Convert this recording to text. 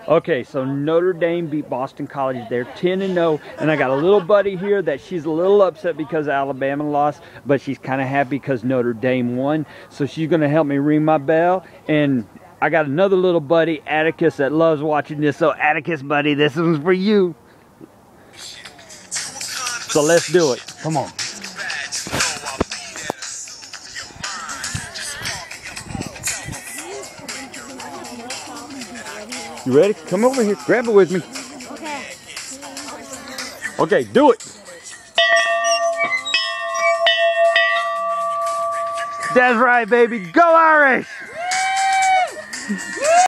Okay, so Notre Dame beat Boston College. They're 10-0, and I got a little buddy here that she's a little upset because Alabama lost, but she's kind of happy because Notre Dame won. So she's going to help me ring my bell, and I got another little buddy, Atticus, that loves watching this. So Atticus, buddy, this one's for you. So let's do it. Come on. You ready? Come over here. Grab it with me. Okay. Okay, do it. That's right, baby. Go Irish!